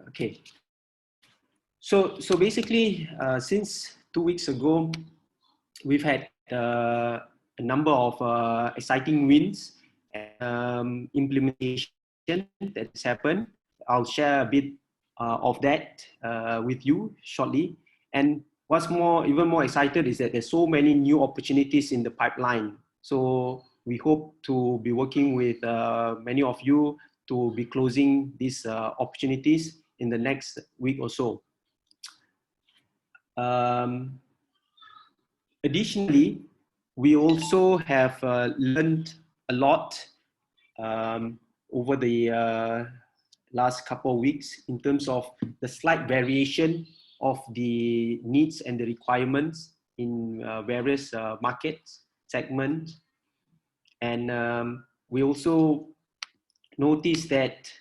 Okay. So basically, since 2 weeks ago, we've had a number of exciting wins and implementation that's happened. I'll share a bit of that with you shortly. And what's even more excited is that there's so many new opportunities in the pipeline. So we hope to be working with many of you to be closing these opportunities in the next week or so. Additionally, we also have learned a lot over the last couple of weeks in terms of the slight variation of the needs and the requirements in various markets, segments. And we also noticed that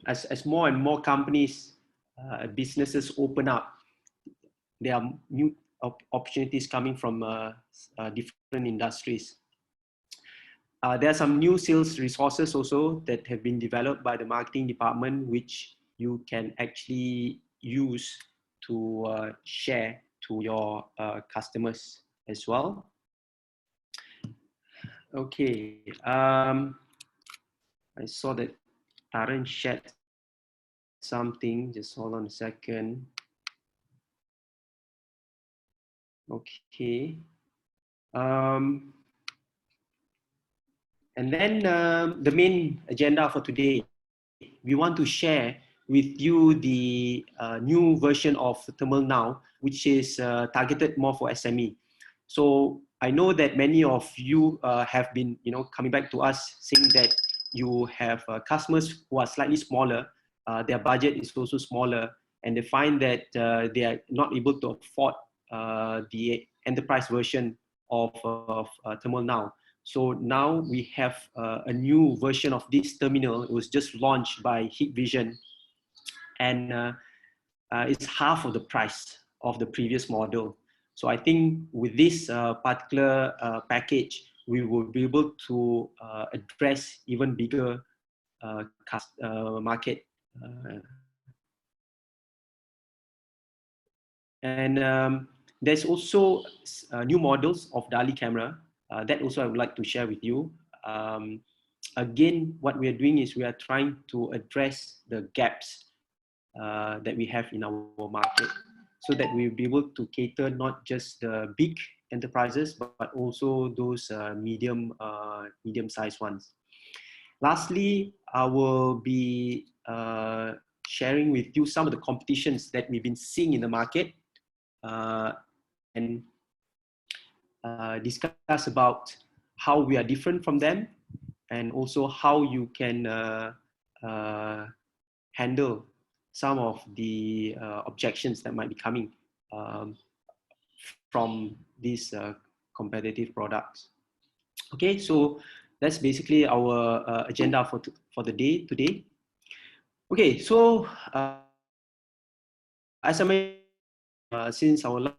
as more and more companies, businesses open up, there are new opportunities coming from different industries. There are some new sales resources also that have been developed by the marketing department, which you can actually use to share to your customers as well. Okay, I saw that Taran shared something. Just hold on a second. Okay. And then the main agenda for today, we want to share with you the new version of ThermalNow, which is targeted more for SME. So I know that many of you have been, coming back to us saying that you have customers who are slightly smaller, their budget is also smaller, and they find that they are not able to afford the enterprise version of ThermalNow. So now we have a new version of this terminal. It was just launched by Hikvision, and it's half of the price of the previous model. So I think with this particular package, we will be able to address even bigger market. And there's also new models of DALI camera that also I would like to share with you. Again, what we are doing is we are trying to address the gaps that we have in our market, so that we'll be able to cater not just the big enterprises, but also those medium-sized ones. Lastly, I will be sharing with you some of the competitions that we've been seeing in the market, and discuss about how we are different from them, and also how you can handle some of the objections that might be coming from these competitive products. Okay, so that's basically our agenda for the day today. Okay, so as I mentioned, since our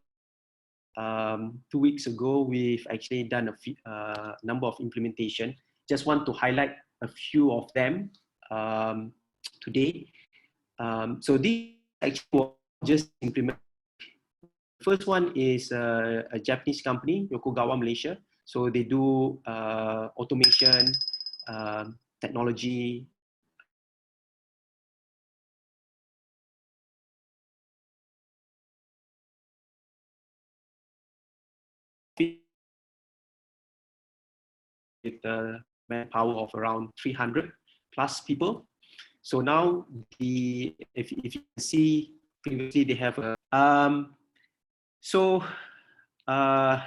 2 weeks ago, we've actually done a number of implementation. Just want to highlight a few of them today. So these actually were just implemented. The first one is a Japanese company, Yokogawa, Malaysia. So they do automation, technology, with a manpower of around 300 plus people. So now if you can see, previously they have a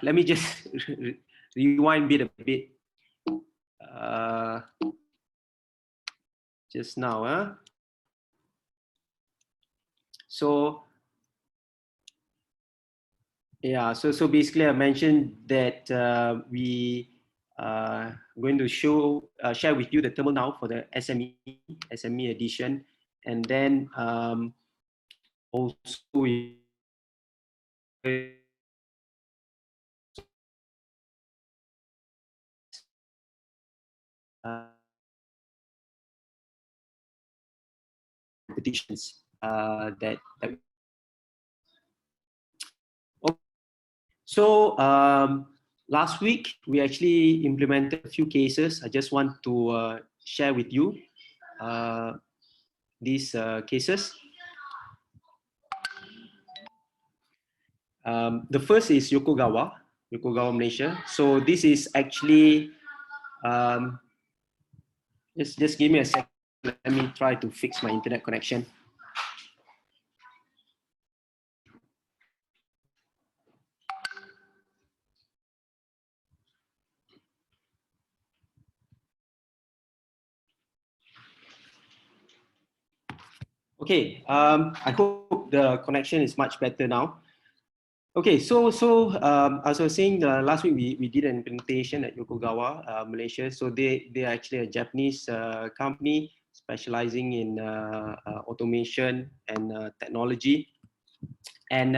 let me just rewind a bit. Just now, so yeah, so basically I mentioned that we going to share with you the ThermalNow for the SME edition, and then also competitions that So last week, we actually implemented a few cases. I just want to share with you these cases. The first is Yokogawa, Malaysia. So this is actually, just give me a second. Let me try to fix my internet connection. Okay, I hope the connection is much better now. Okay, so as I was saying, last week we did an implementation at Yokogawa, Malaysia. So they are actually a Japanese company specializing in automation and technology. And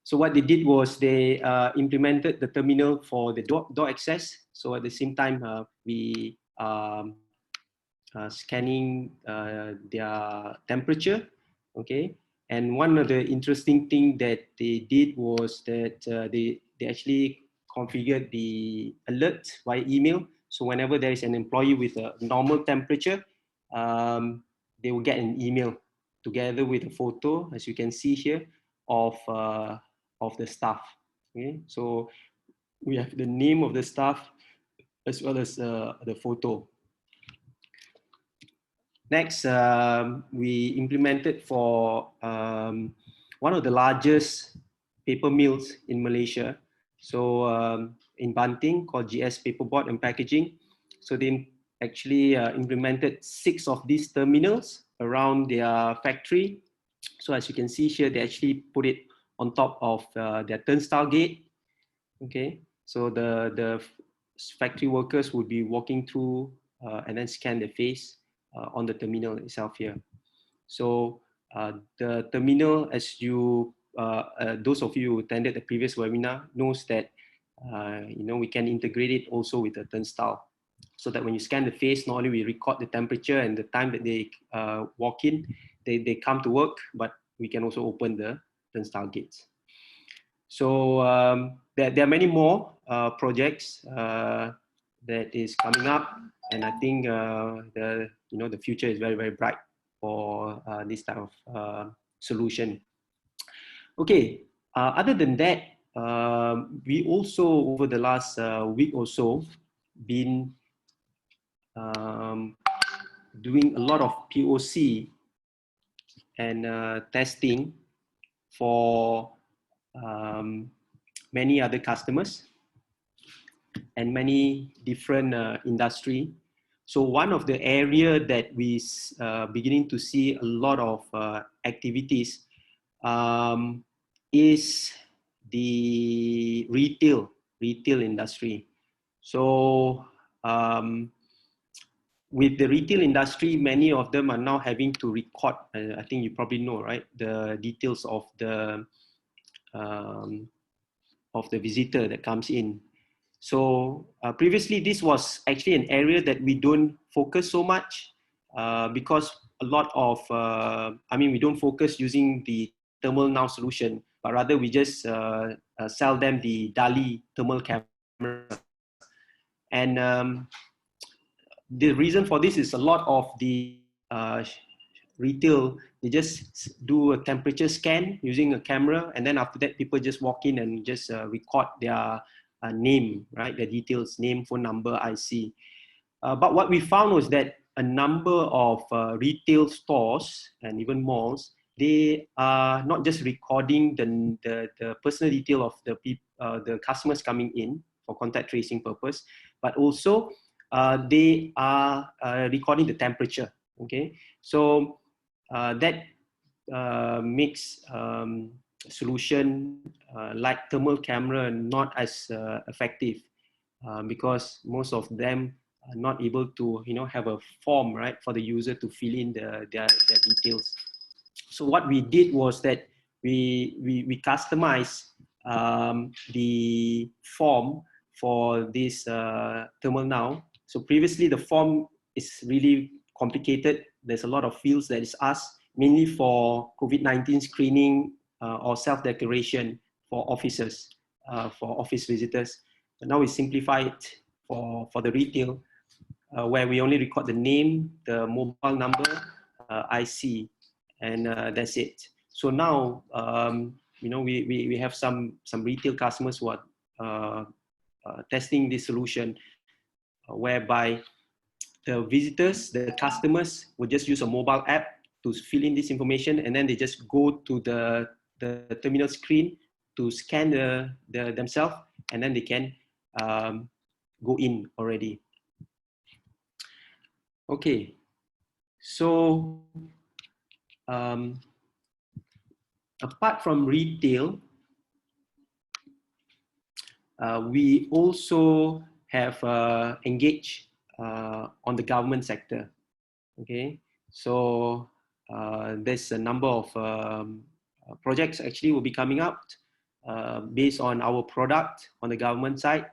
so what they did was they implemented the terminal for the door access. So at the same time, we scanning their temperature, okay. And one of the interesting thing that they did was that they actually configured the alert via email. So whenever there is an employee with a normal temperature, they will get an email together with a photo, as you can see here, of the staff. Okay, so we have the name of the staff as well as the photo. Next, we implemented for one of the largest paper mills in Malaysia. So in Banting, called GS Paperboard and Packaging. So they actually implemented 6 of these terminals around their factory. So as you can see here, they actually put it on top of their turnstile gate. Okay, so the factory workers would be walking through and then scan their face on the terminal itself here. So the terminal, as you, those of you who attended the previous webinar knows that, we can integrate it also with the turnstile. So that when you scan the face, not only we record the temperature and the time that they walk in, they come to work, but we can also open the turnstile gates. So there are many more projects that is coming up, and I think the future is very, very bright for this type of solution. Okay, other than that, we also over the last week or so been doing a lot of POC and testing for many other customers and many different industry. So one of the area that we beginning to see a lot of activities is the retail industry. So with the retail industry, many of them are now having to record, I think you probably know, right, the details of the visitor that comes in. So previously, this was actually an area that we don't focus so much because a lot of, we don't focus using the ThermalNow solution, but rather we just sell them the DALI thermal camera. And the reason for this is a lot of the retail, they just do a temperature scan using a camera, and then after that, people just walk in and just record their name, right? The details, name, phone number, IC. But what we found was that a number of retail stores and even malls, they are not just recording the personal detail of the customers coming in for contact tracing purpose, but also they are recording the temperature. Okay, so that makes solution like thermal camera not as effective because most of them are not able to have a form, right, for the user to fill in their details. So what we did was that we customized the form for this ThermalNow So previously the form is really complicated. There's a lot of fields that is asked, mainly for COVID-19 screening or self-declaration for officers, for office visitors. But now we simplify it for the retail, where we only record the name, the mobile number, IC, and that's it. So now, we have some retail customers who are testing this solution, whereby the visitors, the customers will just use a mobile app to fill in this information, and then they just go to the terminal screen to scan themselves, and then they can go in already. Okay, so apart from retail, we also have engaged on the government sector. Okay, so there's a number of projects actually will be coming out based on our product on the government side.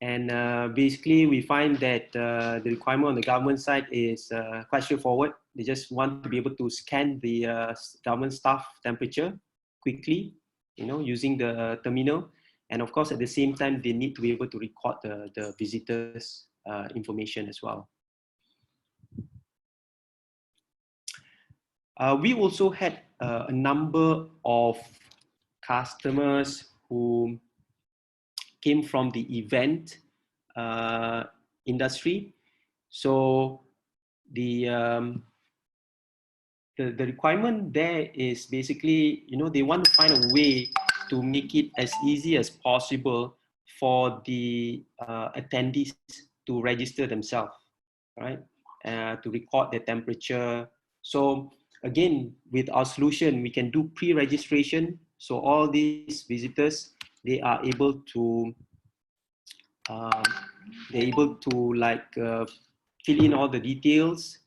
And basically, we find that the requirement on the government side is quite straightforward. They just want to be able to scan the government staff temperature quickly, using the terminal. And of course, at the same time, they need to be able to record the visitors' information as well. We also had a number of customers who came from the event industry. So the requirement there is basically, they want to find a way to make it as easy as possible for the attendees to register themselves, right? To record their temperature. So again, with our solution, we can do pre-registration. So all these visitors, they are able to fill in all the details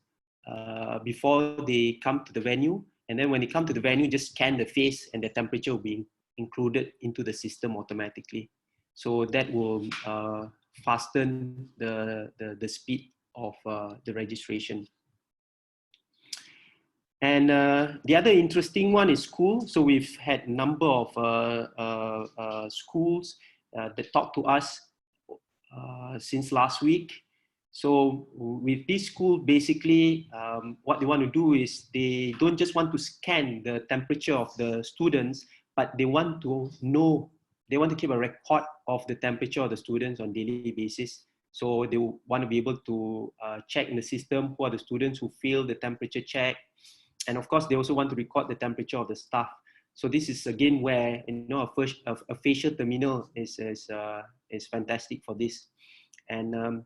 before they come to the venue, and then when they come to the venue, just scan the face, and the temperature will be included into the system automatically. So that will fasten the speed of the registration. And the other interesting one is school. So we've had a number of schools that talked to us since last week. So with this school, basically, what they want to do is they don't just want to scan the temperature of the students, but they want to know, they want to keep a record of the temperature of the students on a daily basis. So they want to be able to check in the system who are the students who failed the temperature check. And of course, they also want to record the temperature of the staff. So this is again where a facial terminal is fantastic for this. And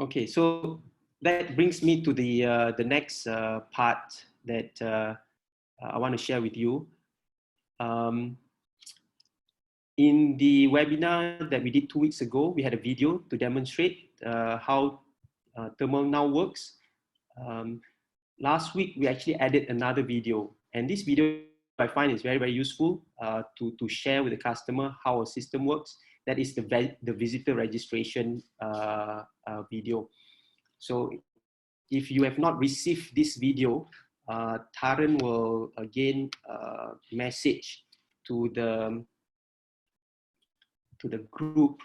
okay, so that brings me to the next part that I want to share with you. In the webinar that we did 2 weeks ago, we had a video to demonstrate how ThermalNow works. Last week, we actually added another video, and this video I find is very, very useful to share with the customer how our system works. That is the visitor registration video. So if you have not received this video, Taran will again message to the group.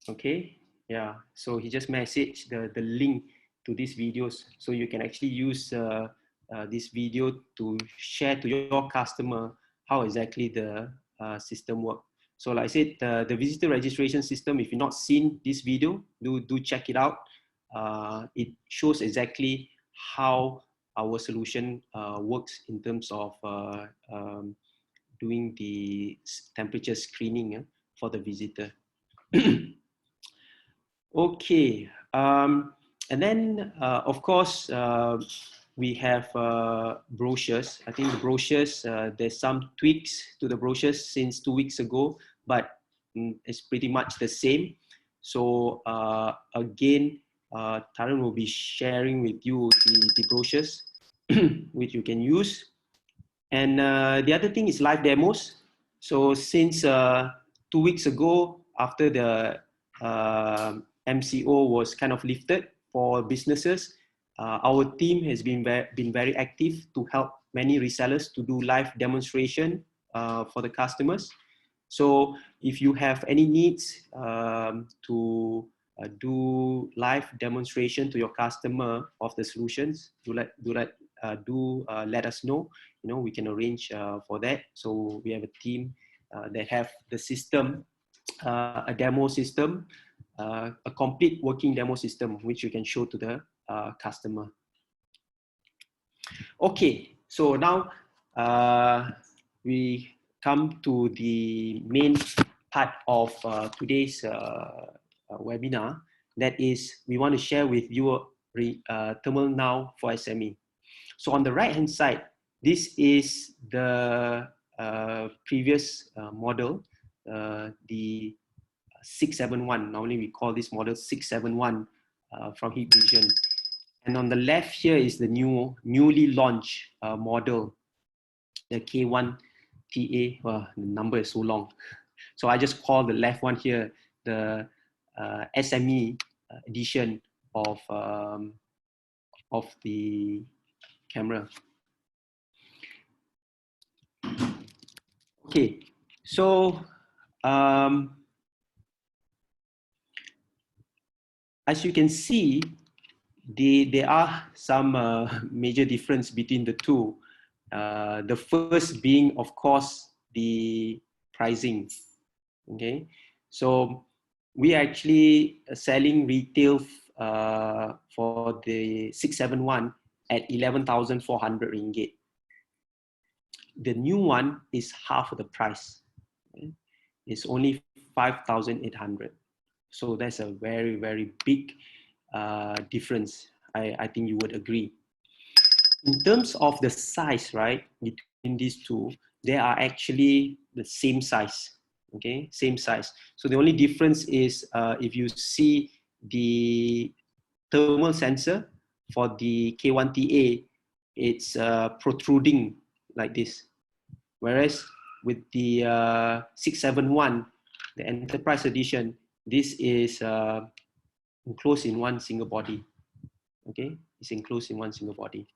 Okay, yeah, so he just messaged the link to these videos, so you can actually use this video to share to your customer how exactly the system works. So like I said, the visitor registration system, if you've not seen this video, do check it out. It shows exactly how our solution works in terms of doing the temperature screening for the visitor. Okay, and then of course we have brochures. I think the brochures, there's some tweaks to the brochures since 2 weeks ago, but it's pretty much the same. So again, Taran will be sharing with you the brochures which you can use. And the other thing is live demos. So since 2 weeks ago, after the MCO was kind of lifted for businesses, our team has been very active to help many resellers to do live demonstration for the customers. So if you have any needs to do live demonstration to your customer of the solutions, do let us know. You know, we can arrange for that. So we have a team that have the system, a demo system, a complete working demo system, which you can show to the customer. Okay, so now we come to the main part of today's webinar. That is, we want to share with you ThermalNow for SME. So on the right hand side, this is the previous model, the 671. Normally we call this model 671 from Heat Vision. And on the left here is the newly launched model, the K1TA. Well, the number is so long. So I just call the left one here the SME edition of the camera. Okay, so as you can see, there are some major difference between the two. The first being, of course, the pricing. Okay, so we are actually selling retail for the 671 at 11,400 ringgit. The new one is half of the price. Okay? It's only 5,800. So that's a very, very big difference. I think you would agree. In terms of the size, right, between these two, they are actually the same size. Okay, same size. So the only difference is if you see the thermal sensor for the K1TA, it's protruding like this. Whereas with the 671, the Enterprise Edition, this is enclosed in one single body. Okay, it's enclosed in one single body.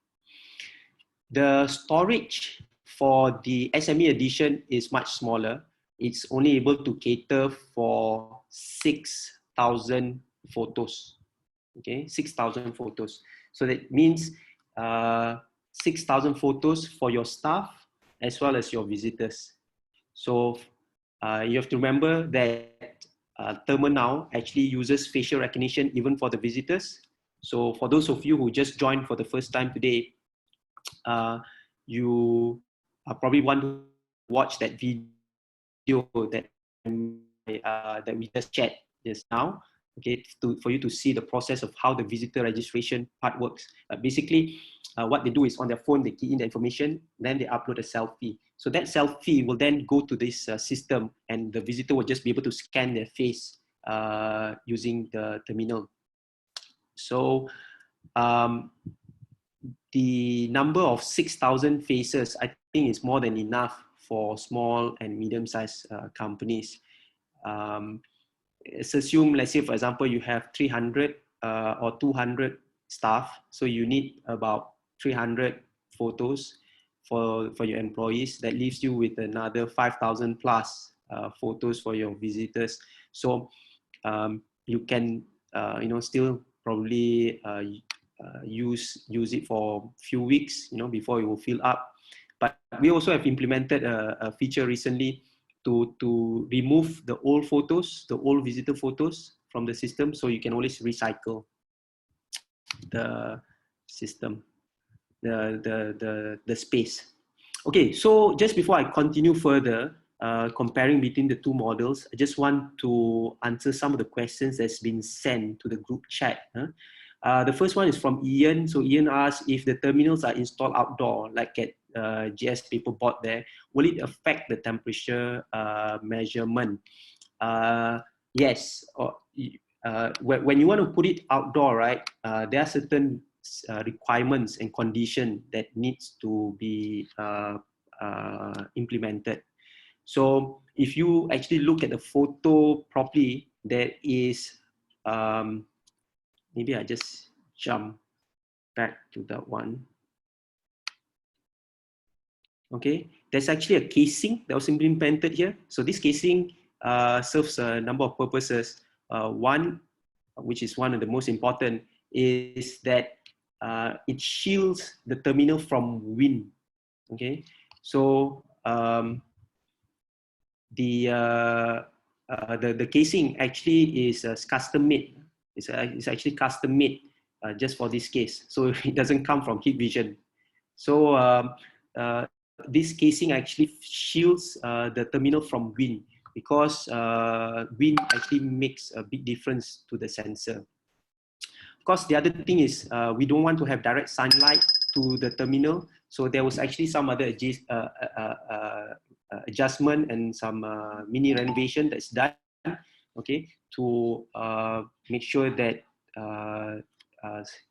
The storage for the SME edition is much smaller. It's only able to cater for 6,000 photos. Okay, 6,000 photos. So that means 6,000 photos for your staff as well as your visitors. So you have to remember that ThermalNow actually uses facial recognition even for the visitors. So for those of you who just joined for the first time today, you probably want to watch that video that we just chat just now, okay, for you to see the process of how the visitor registration part works. Basically, what they do is on their phone, they key in the information, then they upload a selfie. So that selfie will then go to this system, and the visitor will just be able to scan their face using the terminal. So the number of 6,000 faces, I think, is more than enough for small and medium-sized companies. Let's assume, let's say, for example, you have 300 or 200 staff, so you need about 300 photos for your employees. That leaves you with another 5,000 plus photos for your visitors. So you can, still probably use it for a few weeks, before it will fill up. But we also have implemented a feature recently to remove the old photos, the old visitor photos from the system, so you can always recycle the system, the space. Okay, so just before I continue further, comparing between the two models, I just want to answer some of the questions that's been sent to the group chat. The first one is from Ian. So Ian asks, if the terminals are installed outdoor, like at GS Paperboard there, will it affect the temperature measurement? Yes. When you want to put it outdoor, right, there are certain requirements and conditions that needs to be implemented. So if you actually look at the photo properly, there is, maybe I just jump back to that one. Okay, there's actually a casing that was implemented here. So this casing serves a number of purposes. One, which is one of the most important, is that it shields the terminal from wind. Okay, so the casing actually is custom made. It's actually custom made just for this case. So it doesn't come from Heat Vision. So this casing actually shields the terminal from wind, because wind actually makes a big difference to the sensor. Of course, the other thing is we don't want to have direct sunlight to the terminal. So there was actually some other adjustment and some mini renovation that's done, okay, to make sure that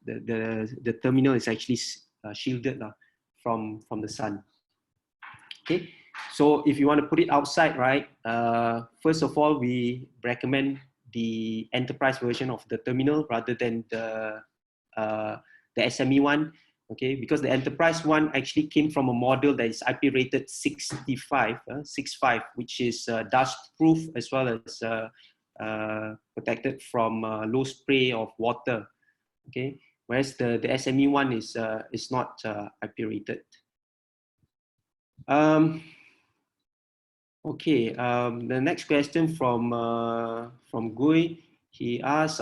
the terminal is actually shielded from the sun. Okay, so if you want to put it outside, right, first of all, we recommend the enterprise version of the terminal rather than the SME one. Okay, because the enterprise one actually came from a model that is IP rated 65, which is dust proof as well as protected from low spray of water. Okay, whereas the SME one is not IP rated. Okay, the next question from Gui. He asks,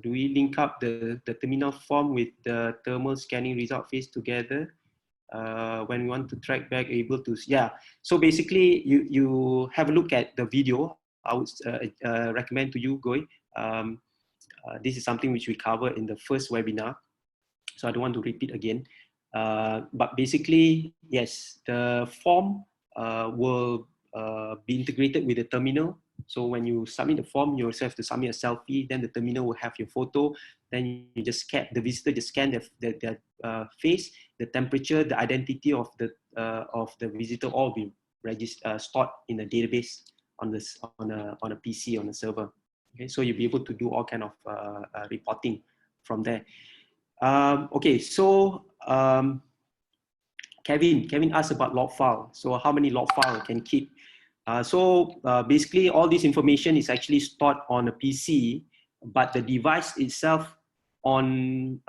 do we link up the terminal form with the thermal scanning result phase together when we want to track back, able to, yeah. So basically, you have a look at the video. I would recommend to you, Gui. This is something which we covered in the first webinar, so I don't want to repeat again. But basically, yes, the form will be integrated with the terminal. So when you submit the form, you also have to submit a selfie. Then the terminal will have your photo. Then you just scan, the visitor just scan the face, the temperature, the identity of the visitor, all be stored in a database on a PC, on a server. Okay, so you'll be able to do all kind of reporting from there. Okay, so Kevin asked about log file. So how many log file can keep? Basically, all this information is actually stored on a PC, but the device itself on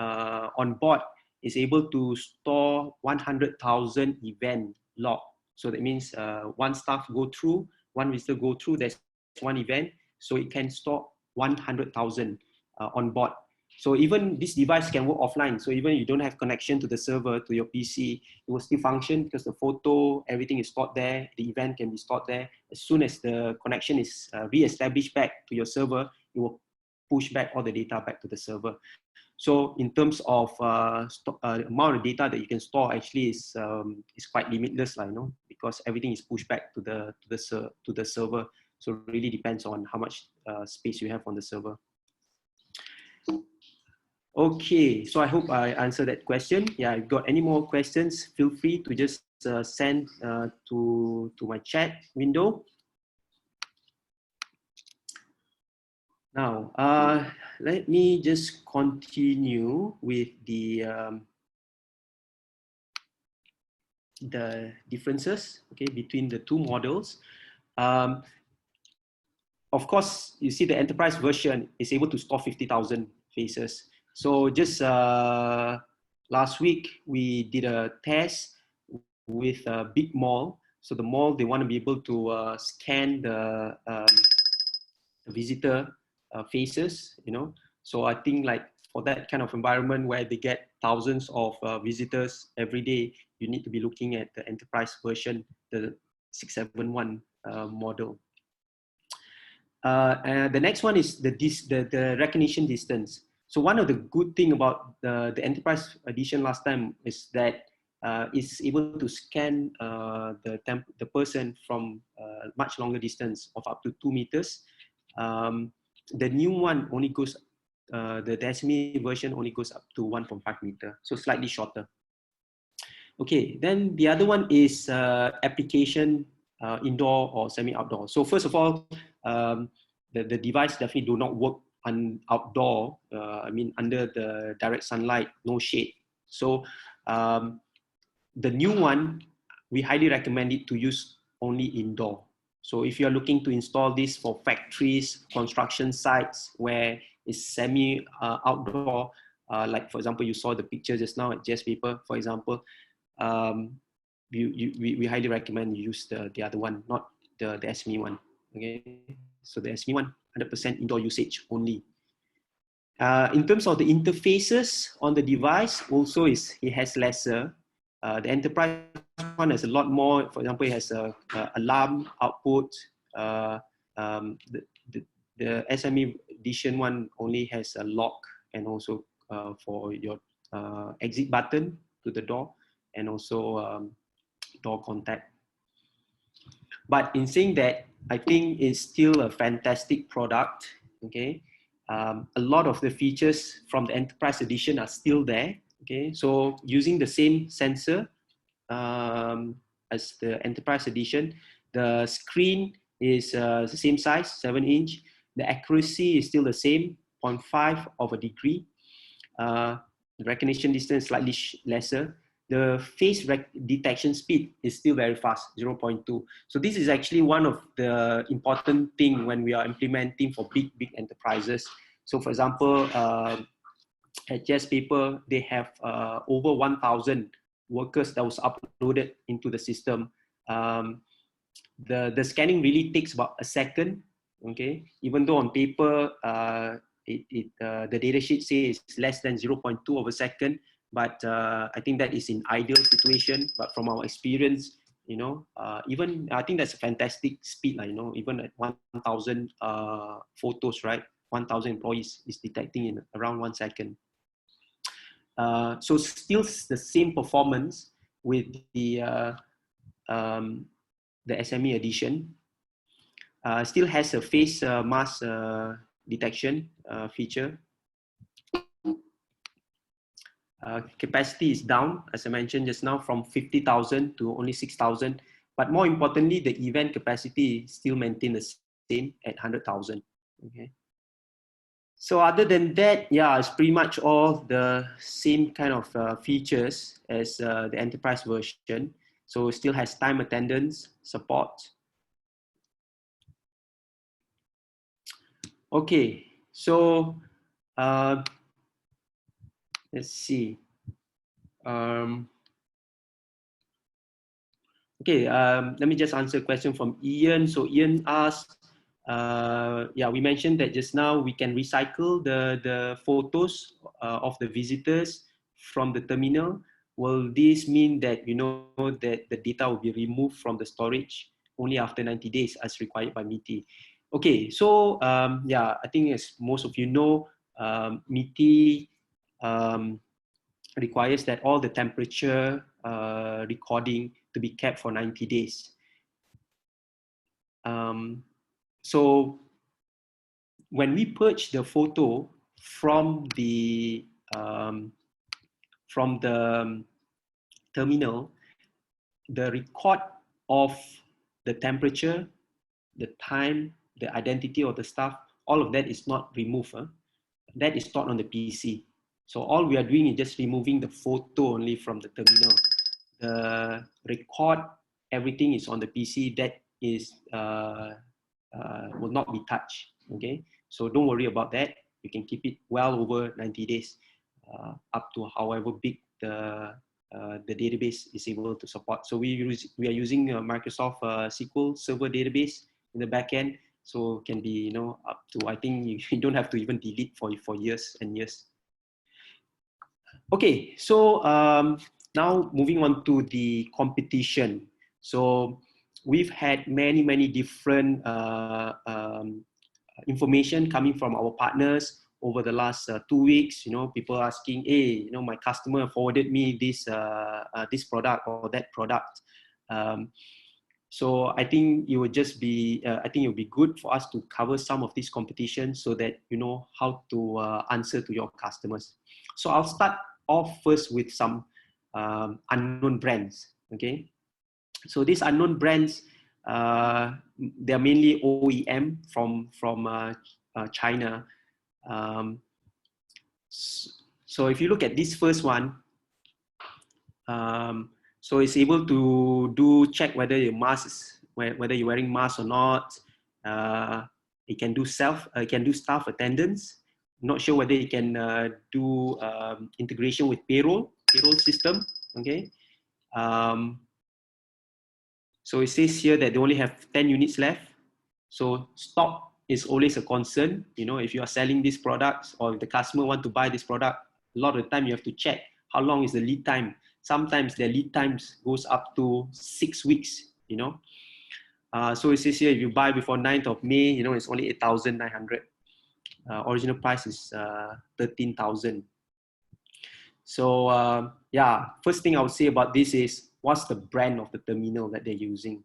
board is able to store 100,000 event log. So that means one staff go through, one visitor go through, there's one event, so it can store 100,000 on board. So even this device can work offline. So even you don't have connection to the server, to your PC, it will still function because the photo, everything is stored there. The event can be stored there. As soon as the connection is re-established back to your server, it will push back all the data back to the server. So in terms of amount of data that you can store, actually is quite limitless, because everything is pushed back to the server. So it really depends on how much space you have on the server. Okay, so I hope I answered that question. Yeah, if you've got any more questions, feel free to just send to my chat window. Now, let me just continue with the differences, okay, between the two models. Of course, you see the enterprise version is able to store 50,000 faces. So just last week, we did a test with a big mall. So the mall, they want to be able to scan the visitor faces, So I think like for that kind of environment where they get thousands of visitors every day, you need to be looking at the enterprise version, the 671 model. And the next one is the recognition distance. So one of the good thing about the enterprise edition last time is that it's able to scan the person from much longer distance of up to 2 meters. The new one only goes, the SME version only goes up to 1.5 meter, so slightly shorter. Okay, then the other one is application indoor or semi-outdoor. So first of all, the device definitely do not work outdoor. I mean, under the direct sunlight, no shade. So the new one, we highly recommend it to use only indoor. So if you're looking to install this for factories, construction sites where it's semi outdoor, like for example, you saw the picture just now at Jazz Paper, for example, we highly recommend you use the other one, not the SME one. Okay, so the SME one, 100% indoor usage only. In terms of the interfaces on the device, also it has lesser. The enterprise one has a lot more. For example, it has a alarm output. The SME edition one only has a lock and also for your exit button to the door, and also door contact. But in saying that, I think it's still a fantastic product. Okay, a lot of the features from the enterprise edition are still there. Okay, so using the same sensor as the enterprise edition, the screen is the same size, 7-inch. The accuracy is still the same, 0.5 of a degree. The recognition distance slightly lesser. The face detection speed is still very fast, 0.2. So this is actually one of the important things when we are implementing for big enterprises. So for example, at Jazz Paper, they have over 1,000 workers that was uploaded into the system. The scanning really takes about a second. Okay, even though on paper the data sheet says it's less than 0.2 of a second, but I think that is in ideal situation. But from our experience, you know, even I think that's a fantastic speed, you know, even at 1,000 photos, right? 1,000 employees is detecting in around 1 second. So still the same performance with the SME edition. Still has a face mask detection feature. Capacity is down, as I mentioned just now, from 50,000 to only 6,000. But more importantly, the event capacity still maintained the same at 100,000. Okay. So other than that, yeah, it's pretty much all the same kind of features as the enterprise version. So it still has time attendance support. Okay, so let's see. Okay, let me just answer a question from Ian. So Ian asked, yeah, we mentioned that just now we can recycle the photos of the visitors from the terminal. Will this mean that, you know, that the data will be removed from the storage only after 90 days as required by MITI? Okay, so yeah, I think as most of you know, MITI requires that all the temperature recording to be kept for 90 days. So when we purge the photo from the terminal, the record of the temperature, the time, the identity of the staff, all of that is not removed. That is stored on the PC. So all we are doing is just removing the photo only from the terminal. The record, everything is on the PC. That is will not be touched. Okay, so don't worry about that. You can keep it well over 90 days, up to however big the database is able to support. So we are using Microsoft SQL Server database in the backend, so can be, you know, up to, I think you don't have to even delete for years and years. Okay, so now moving on to the competition. So we've had many different information coming from our partners over the last 2 weeks. You know, people asking, hey, you know, my customer forwarded me this this product or that product. So I think it would just be, I think it would be good for us to cover some of these competitions so that you know how to answer to your customers. So I'll start off first with some unknown brands. Okay, so these unknown brands, They're mainly OEM from China. Um, so if you look at this first one, so it's able to check whether your mask is, whether you're wearing mask or not. It can do it can do staff attendance. I'm not sure whether it can do integration with payroll system. Okay. So it says here that they only have 10 units left. So stock is always a concern. You know, if you are selling these products or if the customer want to buy this product, a lot of the time you have to check how long is the lead time. Sometimes their lead times goes up to 6 weeks, you know. So it says here, if you buy before 9th of May, you know, it's only 8,900. Original price is 13,000. So yeah, first thing I would say about this is, what's the brand of the terminal that they're using?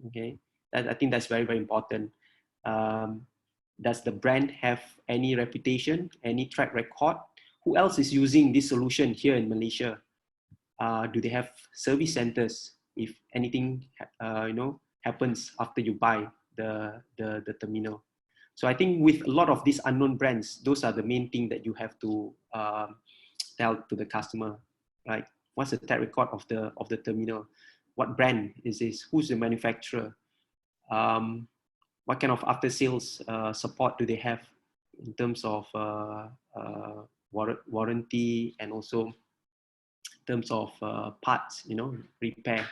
Okay, I think that's very, very important. Does the brand have any reputation, any track record? Who else is using this solution here in Malaysia? Do they have service centers if anything you know, happens after you buy the terminal? So I think with a lot of these unknown brands, those are the main thing that you have to tell to the customer, right? What's the track record of the terminal? What brand is this? Who's the manufacturer? What kind of after sales support do they have in terms of warranty, and also in terms of parts, you know, repair.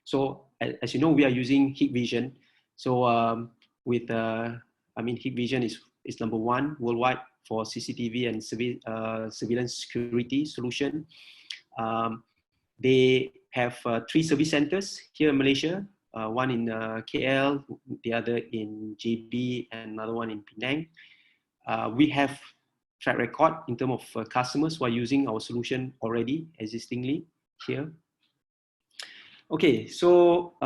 So as you know, we are using Heat Vision. So with I mean, Heat Vision is #1 worldwide for CCTV and surveillance security solution. They have 3 service centers here in Malaysia. One in KL, the other in JB, and another one in Penang. We have track record in terms of customers who are using our solution already existingly here. Okay, so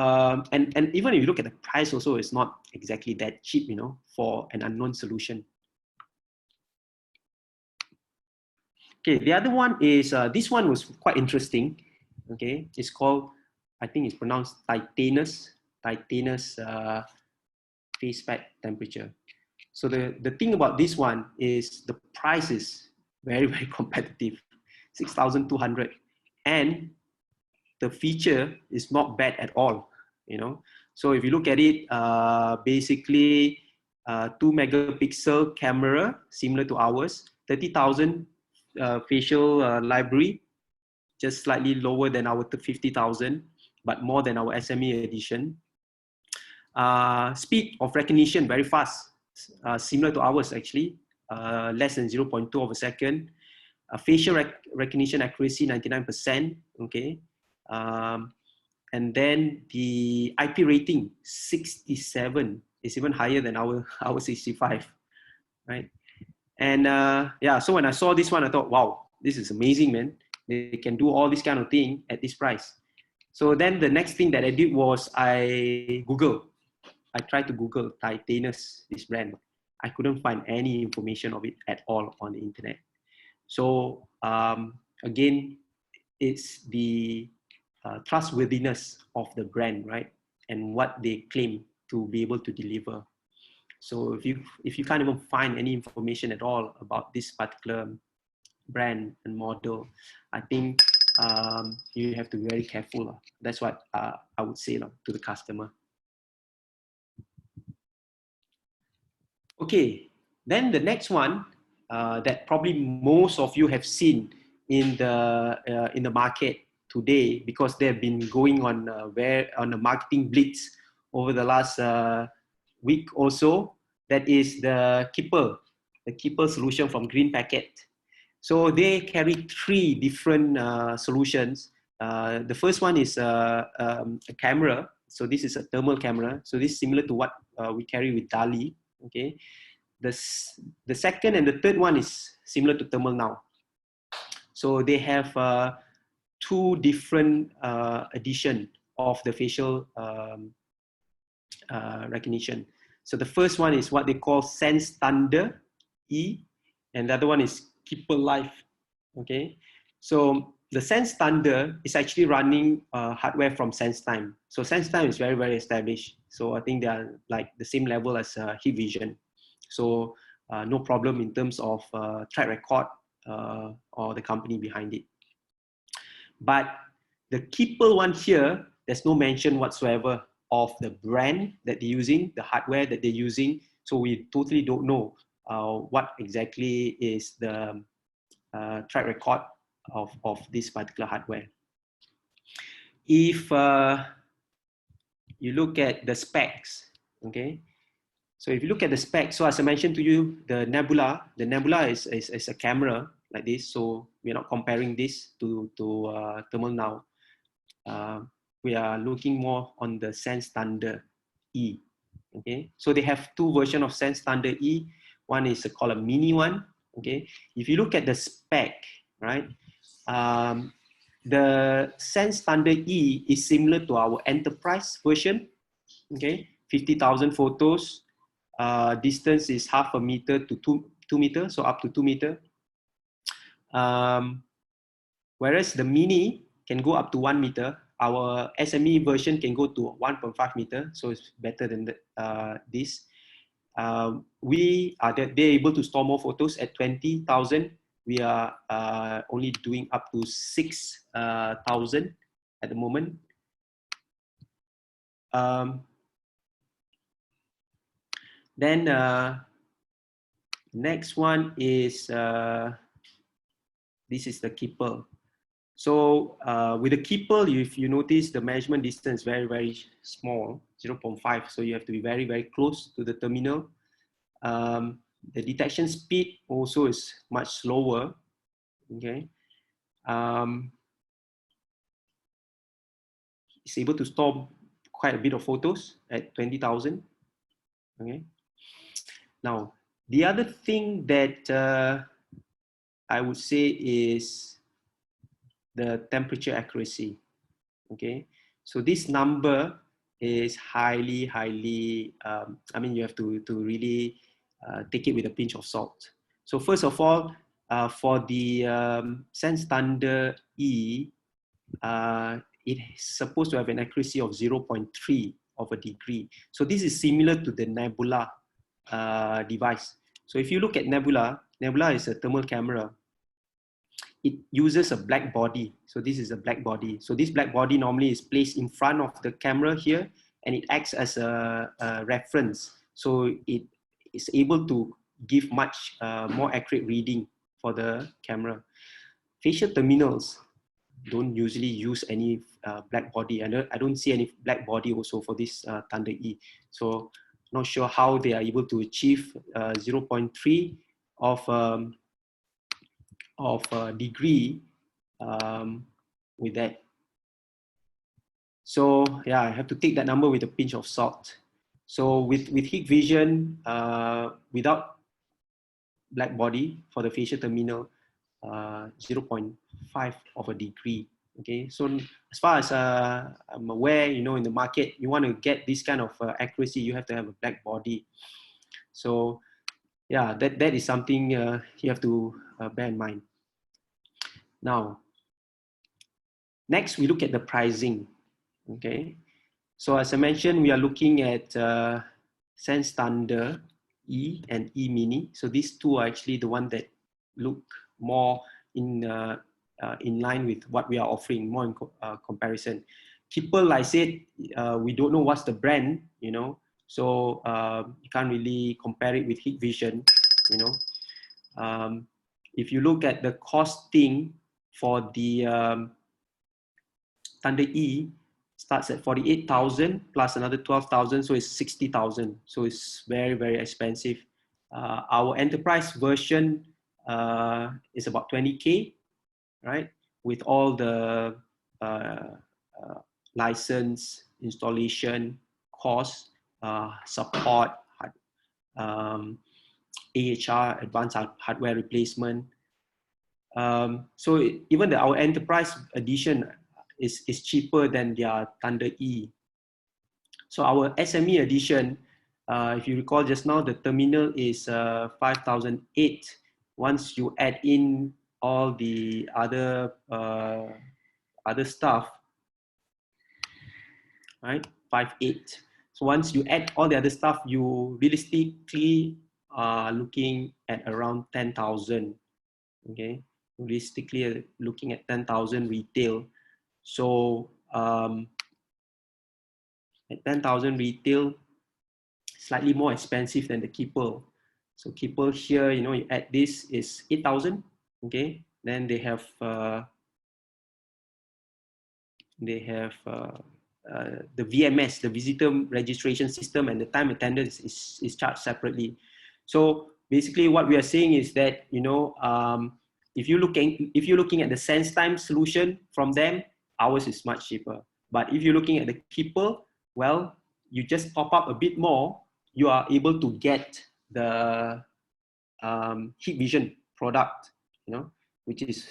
and even if you look at the price also, it's not exactly that cheap, you know, for an unknown solution. Okay, the other one is this one was quite interesting. Okay, it's called, I think it's pronounced Titanus face pack temperature. So the thing about this one is the price is very, very competitive, 6,200, and the feature is not bad at all, you know. So if you look at it, basically 2 megapixel camera, similar to ours, 30,000 facial library, just slightly lower than our 50,000, but more than our SME edition. Speed of recognition, very fast, similar to ours actually, less than 0.2 of a second. Facial recognition accuracy, 99%, okay. And then the IP rating, 67, is even higher than our 65, right? And yeah, so when I saw this one, I thought, wow, this is amazing, man. They can do all this kind of thing at this price. So then the next thing that I did was I tried to Google Titanus, this brand. I couldn't find any information of it at all on the internet. So again, it's the trustworthiness of the brand, right? And what they claim to be able to deliver. So if you can't even find any information at all about this particular brand and model, I think you have to be very careful. That's what I would say to the customer. Okay, then the next one that probably most of you have seen in the market today, because they've been going on on a marketing blitz over the last week or so. That is the Keeper solution from Green Packet. So they carry 3 different solutions. The first one is a camera. So this is a thermal camera. So this is similar to what we carry with DALI. Okay. The second and the third one is similar to ThermalNow. So they have 2 different edition of the facial recognition. So the first one is what they call Sense Thunder E, and the other one is Keeper Life. Okay, so the Sense Thunder is actually running hardware from SenseTime. So SenseTime is very, very established. So I think they are like the same level as Hikvision. So no problem in terms of track record or the company behind it. But the Keeper one here, there's no mention whatsoever of the brand that they're using, the hardware that they're using. So we totally don't know what exactly is the track record of this particular hardware. If you look at the specs, okay, so if you look at the specs, so as I mentioned to you, the Nebula is a camera like this, so we're not comparing this to ThermalNow. We are looking more on the Sense Thunder E. Okay, so they have two versions of Sense Thunder E. One is called a mini one. Okay, if you look at the spec, right, the Sense Thunder E is similar to our enterprise version. Okay, 50,000 photos. Distance is 0.5 meter to 2 meters, so up to 2 meters. Whereas the mini can go up to 1 meter. Our SME version can go to 1.5 meter, so it's better than this. They're able to store more photos at 20,000. We are only doing up to 6,000 at the moment. Then next one is this is the Keeper. So with the Keeper, if you notice, the measurement distance is very, very small, 0.5. So you have to be very, very close to the terminal. The detection speed also is much slower. Okay. It's able to store quite a bit of photos at 20,000. Okay. Now, the other thing that I would say is the temperature accuracy. Okay, so this number is highly, highly, I mean, you have to really take it with a pinch of salt. So first of all, for the Sense Thunder E, it is supposed to have an accuracy of 0.3 of a degree. So this is similar to the Nebula device. So if you look at Nebula is a thermal camera. It uses a black body. So this is a black body. So this black body normally is placed in front of the camera here, and it acts as a reference. So it is able to give much more accurate reading for the camera. Facial terminals don't usually use any black body. I don't see any black body also for this Thunder E. So not sure how they are able to achieve 0.3 of degree with that. So yeah, I have to take that number with a pinch of salt. So with Hikvision, without black body for the facial terminal, 0.5 of a degree. Okay, so as far as I'm aware, you know, in the market, you want to get this kind of accuracy, you have to have a black body. So yeah, that is something you have to bear in mind. Now, next we look at the pricing. Okay, so as I mentioned, we are looking at Sense Thunder E and E Mini. So these two are actually the one that look more in line with what we are offering, more in comparison. Keeper, like I said, we don't know what's the brand, you know, so you can't really compare it with Hikvision, you know. If you look at the costing for the Thunder E, starts at 48,000 plus another 12,000, so it's 60,000. So it's very, very expensive. Our enterprise version is about 20K, right? With all the license, installation, cost, support, AHR, advanced hardware replacement. So even our enterprise edition is cheaper than their Thunder E. So our SME edition, if you recall just now, the terminal is 5,008. Once you add in all the other stuff, right? 5.8. So once you add all the other stuff, you realistically are looking at around 10,000. Okay, realistically looking at 10,000 retail. So at 10,000 retail, slightly more expensive than the Keeper. So Keeper here, you know, you add this is 8,000. Okay, then they have the VMS, the visitor registration system, and the time attendance is charged separately. So basically, what we are saying is that, you know, if you're looking at the sense time solution from them, ours is much cheaper. But if you're looking at the Keeper, well, you just top up a bit more, you are able to get the heat vision product, you know, which is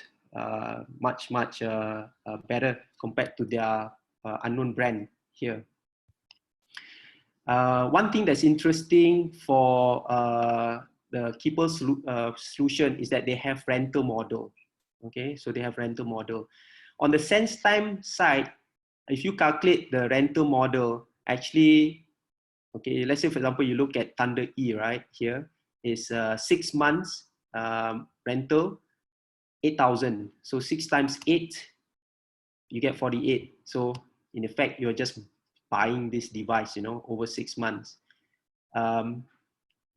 much better compared to their unknown brand here. One thing that's interesting for the Keeper solution is that they have rental model. Okay, so they have rental model. On the sense time side, if you calculate the rental model, actually, okay, let's say for example you look at Thunder E, right? Here is 6 months rental, 8,000. So 6 times 8, you get 48. So in effect, you're just buying this device, you know, over 6 months.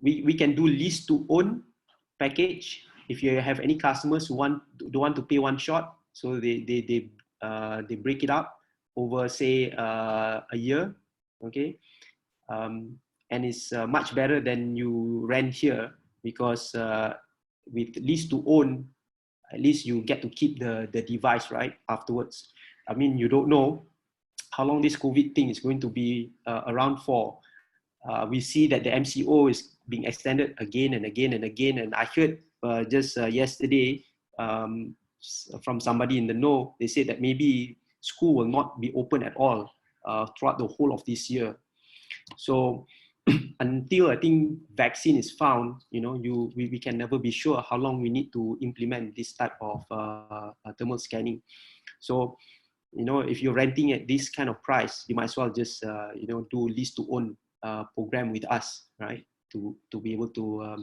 We can do lease to own package. If you have any customers who don't want to pay one shot, so they break it up over, say, a year, okay, and it's much better than you rent here, because with lease to own, at least you get to keep the device, right, afterwards. I mean, you don't know how long this COVID thing is going to be around for. We see that the MCO is being extended again and again and again. And I heard just yesterday from somebody in the know, they said that maybe school will not be open at all throughout the whole of this year. So until I think vaccine is found, you know, we can never be sure how long we need to implement this type of thermal scanning. So, you know, if you're renting at this kind of price, you might as well just you know, do lease to own program with us, right? To be able to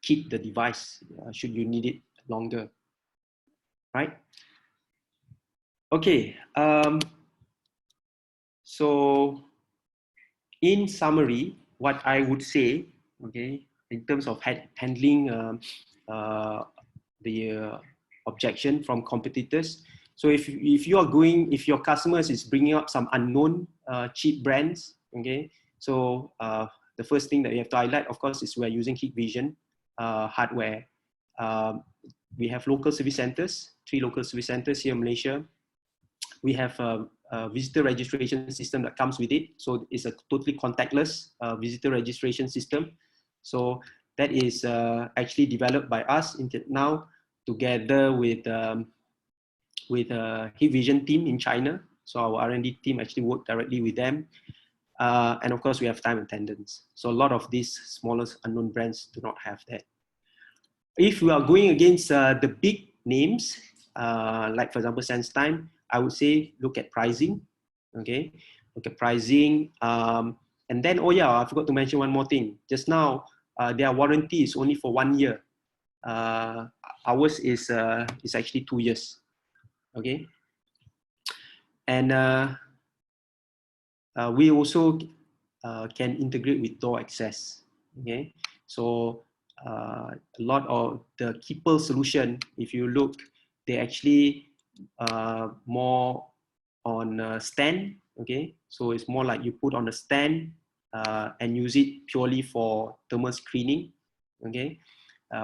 keep the device should you need it longer, right? Okay. So in summary, what I would say, okay, in terms of handling the objection from competitors. So if your customers is bringing up some unknown cheap brands, okay, so the first thing that you have to highlight, of course, is we're using heat vision hardware. We have local service centers, 3 local service centers here in Malaysia. We have a visitor registration system that comes with it. So it's a totally contactless visitor registration system. So that is actually developed by us now, together with a heat vision team in China. So our R&D team actually work directly with them. And of course, we have time attendance. So a lot of these smaller unknown brands do not have that. If we are going against the big names, like for example, SenseTime, I would say look at pricing. Okay, look at pricing. And then, oh yeah, I forgot to mention one more thing. Just now, their warranty is only for 1 year. Ours is actually 2 years. Okay, and we also can integrate with door access. Okay, so a lot of the Keeper solution, if you look, they actually more on a stand. Okay, so it's more like you put on a stand and use it purely for thermal screening. Okay,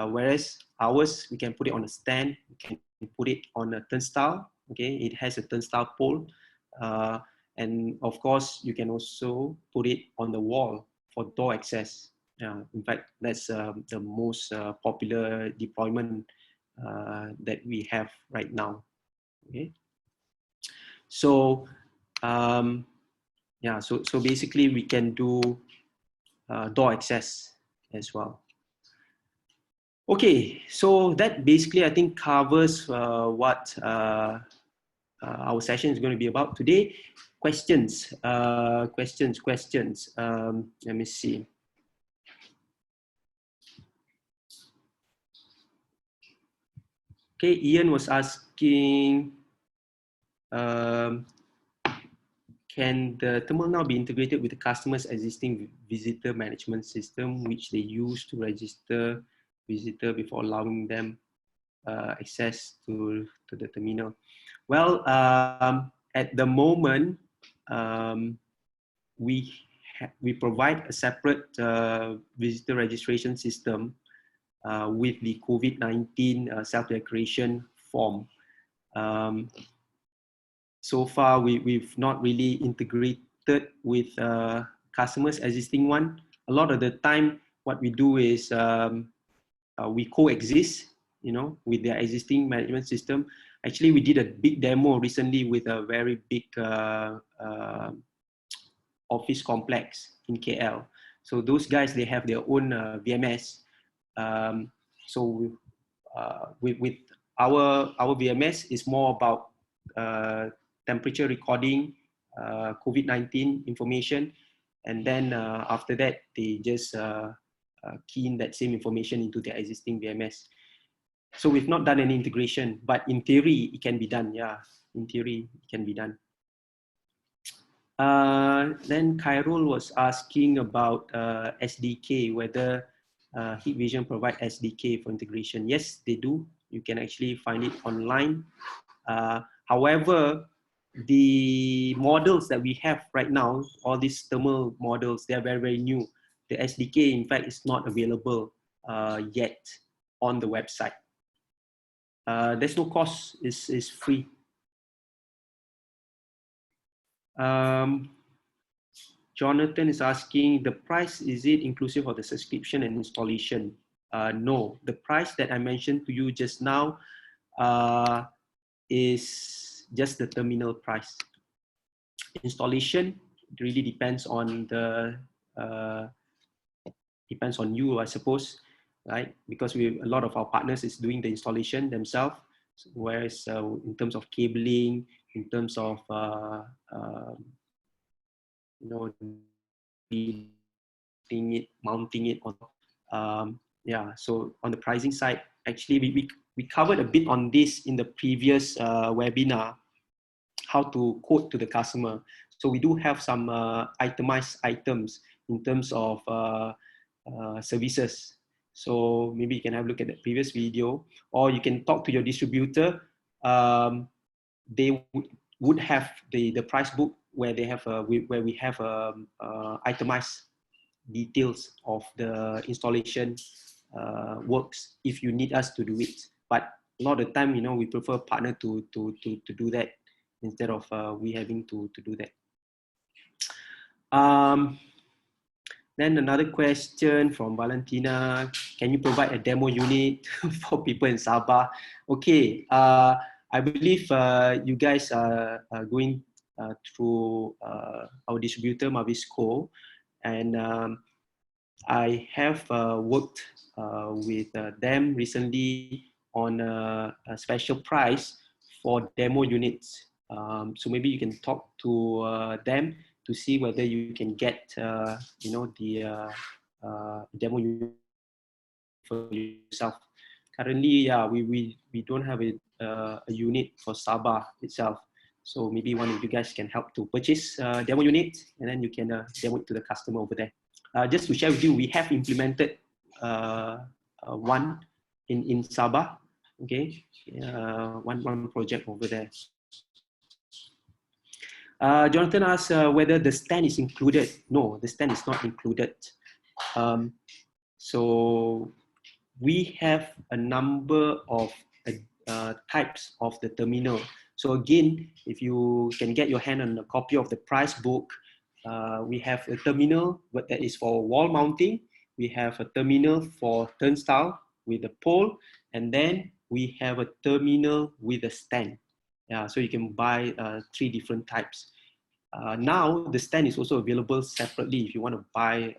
whereas ours, we can put it on a stand, we can put it on a turnstile. Okay, it has a turnstile pole, and of course you can also put it on the wall for door access. In fact, that's the most popular deployment that we have right now. Okay, so yeah, so basically we can do door access as well. Okay, so that basically I think covers what our session is going to be about today. Questions, questions. Let me see. Okay, Ian was asking, can the ThermalNow be integrated with the customer's existing visitor management system, which they use to register visitor before allowing them access to the terminal? Well, at the moment, we provide a separate visitor registration system with the COVID-19 self-declaration form. So far, we've not really integrated with customers' existing one. A lot of the time, what we do is we coexist, with their existing management system. Actually, we did a big demo recently with a very big office complex in KL. So those guys, they have their own VMS. So with our VMS is more about temperature recording, COVID-19 information, and then after that they just key in that same information into their existing VMS. So we've not done any integration, but in theory it can be done. Yeah, in theory it can be done. Then Khairul was asking about SDK, whether Heat Vision provide SDK for integration. Yes, they do. You can actually find it online. However, the models that we have right now, all these thermal models, they are very, very new. The SDK, in fact, is not available yet on the website. There's no cost, it's free. Jonathan is asking, the price, is it inclusive of the subscription and installation? No, the price that I mentioned to you just now is just the terminal price. Installation really depends on depends on you, I suppose, right? Because a lot of our partners is doing the installation themselves, whereas in terms of cabling, in terms of mounting it on. Yeah, so on the pricing side, actually we covered a bit on this in the previous webinar, how to quote to the customer. So we do have some itemized items in terms of services. So maybe you can have a look at the previous video, or you can talk to your distributor. They would have the price book where they have where we have itemized details of the installation works if you need us to do it. But a lot of the time, we prefer partner to do that instead of we having to do that. Then another question from Valentina, can you provide a demo unit for people in Sabah? Okay, I believe you guys are going through our distributor, Mavisco, and I have worked with them recently on a special price for demo units. So maybe you can talk to them to see whether you can get the demo unit for yourself. Currently, yeah, we don't have a unit for Sabah itself. So maybe one of you guys can help to purchase a demo unit, and then you can demo it to the customer over there. Just to share with you, we have implemented one in Sabah. Okay, one project over there. Jonathan asked whether the stand is included. No, the stand is not included. So we have a number of types of the terminal. So again, if you can get your hand on a copy of the price book, we have a terminal that is for wall mounting. We have a terminal for turnstile with a pole, and then we have a terminal with a stand. Yeah, so you can buy 3 different types. Now the stand is also available separately if you want to buy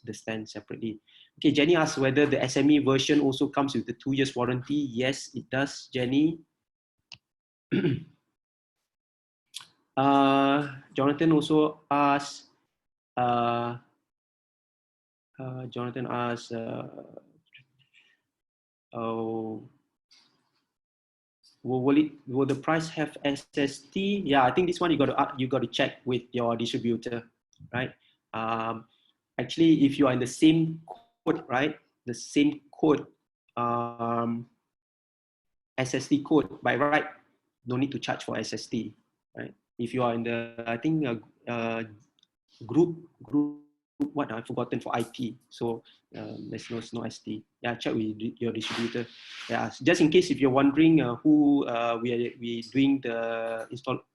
the stand separately. Okay, Jenny asked whether the SME version also comes with the 2 years warranty. Yes, it does, Jenny. Jonathan also asked, Jonathan asked, oh, will the price have SST? Yeah, I think this one you got to check with your distributor, right? Actually, if you are in the same code, right, the same code, SST code by right, no need to charge for SST, right? If you are in the, I think group what I've forgotten for IT, so there's no ST. Yeah, check with your distributor. Yeah, just in case if you're wondering who we doing the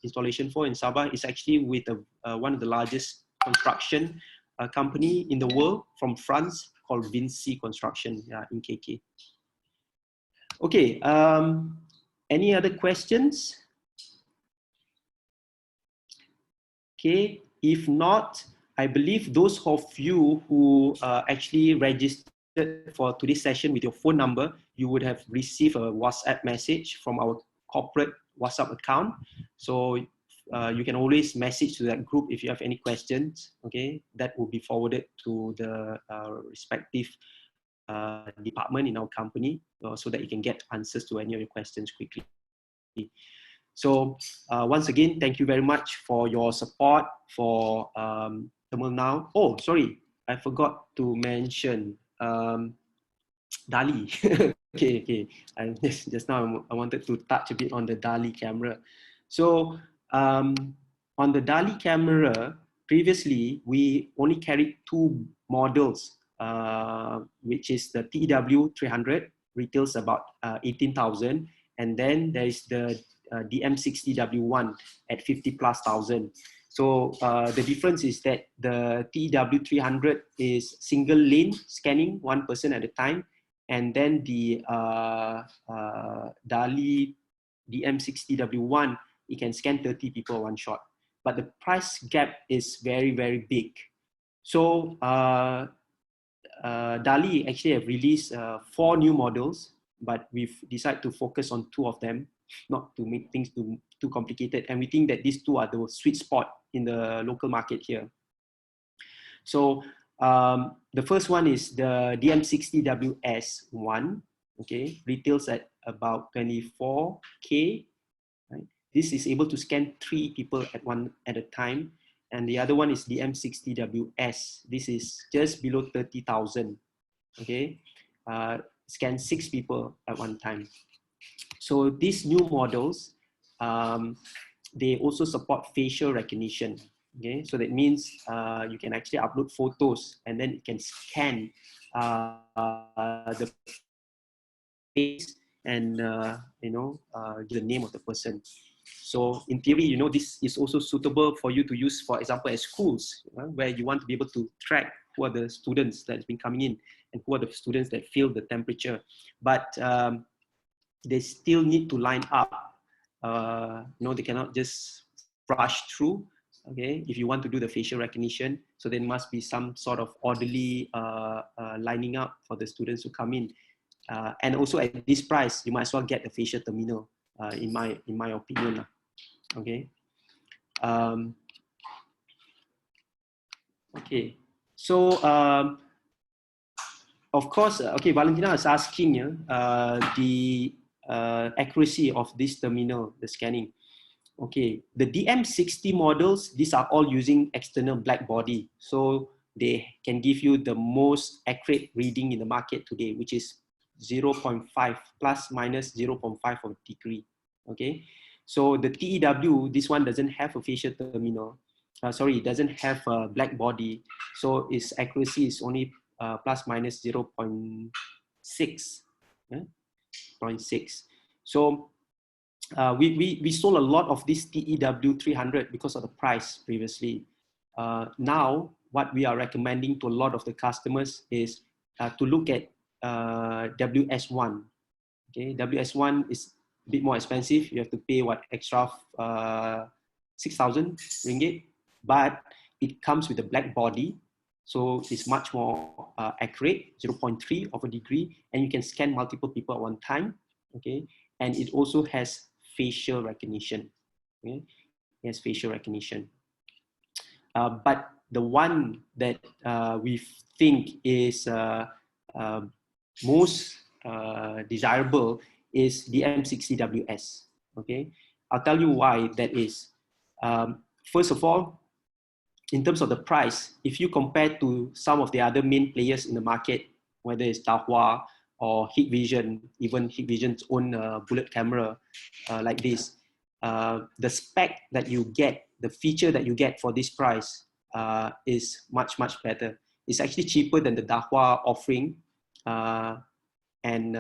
installation for in Sabah, it's actually with one of the largest construction company in the world from France called Vinci Construction, yeah, in KK. Okay, any other questions? Okay, if not, I believe those of you who actually registered for today's session with your phone number, you would have received a WhatsApp message from our corporate WhatsApp account. So you can always message to that group if you have any questions. Okay, that will be forwarded to the respective department in our company so that you can get answers to any of your questions quickly. So once again, thank you very much for your support for ThermalNow. Oh, sorry, I forgot to mention DALI. okay. Just now I wanted to touch a bit on the DALI camera. So on the DALI camera, previously we only carried 2 models, which is the TEW300, retails about 18,000, and then there is the DM60W1 at 50,000+. So the difference is that the TEW300 is single lane scanning, 1 person at a time, and then the DALI DM60W1, it can scan 30 people one shot. But the price gap is very, very big. So DALI actually have released 4 new models, but we've decided to focus on 2 of them, not to make things too complicated. And we think that these 2 are the sweet spot in the local market here. So the first one is the DM60WS1, okay, retails at about 24K, right? This is able to scan 3 people at a time. And the other one is the M60WS. This is just below 30,000, okay? Scan 6 people at one time. So these new models, they also support facial recognition. Okay, so that means you can actually upload photos and then it can scan the face and the name of the person. So in theory, this is also suitable for you to use, for example, at schools, where you want to be able to track who are the students that have been coming in and who are the students that fail the temperature. But they still need to line up. They cannot just rush through. Okay, if you want to do the facial recognition, so there must be some sort of orderly lining up for the students to come in. And also at this price, you might as well get the facial terminal, in my opinion. Okay. Okay. So of course, okay, Valentina is asking the accuracy of this terminal, the scanning. Okay, the DM60 models, these are all using external black body. So they can give you the most accurate reading in the market today, which is 0.5 plus minus 0.5 of a degree. Okay, so the TEW, this one doesn't have a facial terminal. It doesn't have a black body. So its accuracy is only plus minus 0.6. 0.6. So we sold a lot of this TEW300 because of the price previously. Now, what we are recommending to a lot of the customers is to look at WS1. Okay, WS1 is a bit more expensive. You have to pay extra 6,000 ringgit, but it comes with a black body. So it's much more accurate, 0.3 of a degree, and you can scan multiple people at one time, okay? And it also has facial recognition, okay? It has facial recognition. But the one that we think is most desirable is the M60WS, okay? I'll tell you why that is. First of all, in terms of the price, if you compare to some of the other main players in the market, whether it's Dahua or Hikvision, even Hikvision's own bullet camera like this, the spec that you get, the feature that you get for this price is much, much better. It's actually cheaper than the Dahua offering. And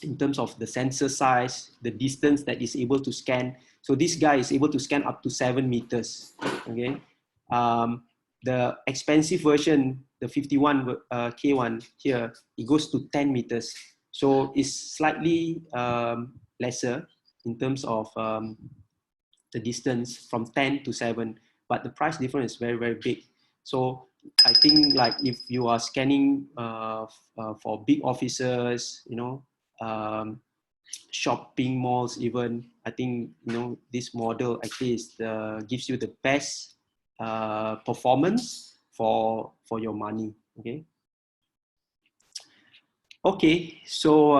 in terms of the sensor size, the distance that is able to scan. So this guy is able to scan up to 7 meters, okay? The expensive version, the 51K one here, it goes to 10 meters. So it's slightly lesser in terms of the distance from 10 to 7, but the price difference is very, very big. So I think like if you are scanning for big offices, you know, shopping malls even, I think, you know, this model actually is gives you the best performance for your money, okay? Okay, so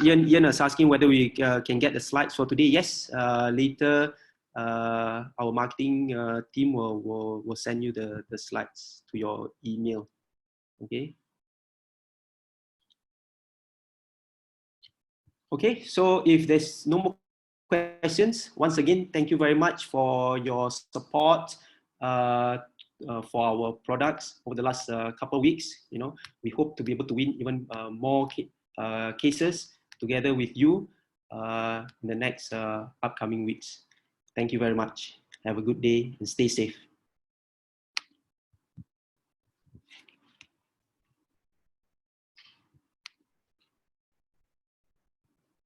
Ian is asking whether we can get the slides for today. Yes, later our marketing team will send you the slides to your email, okay? Okay, so if there's no more questions, once again, thank you very much for your support for our products over the last couple of weeks. You know, we hope to be able to win even more cases together with you in the next upcoming weeks. Thank you very much. Have a good day and stay safe.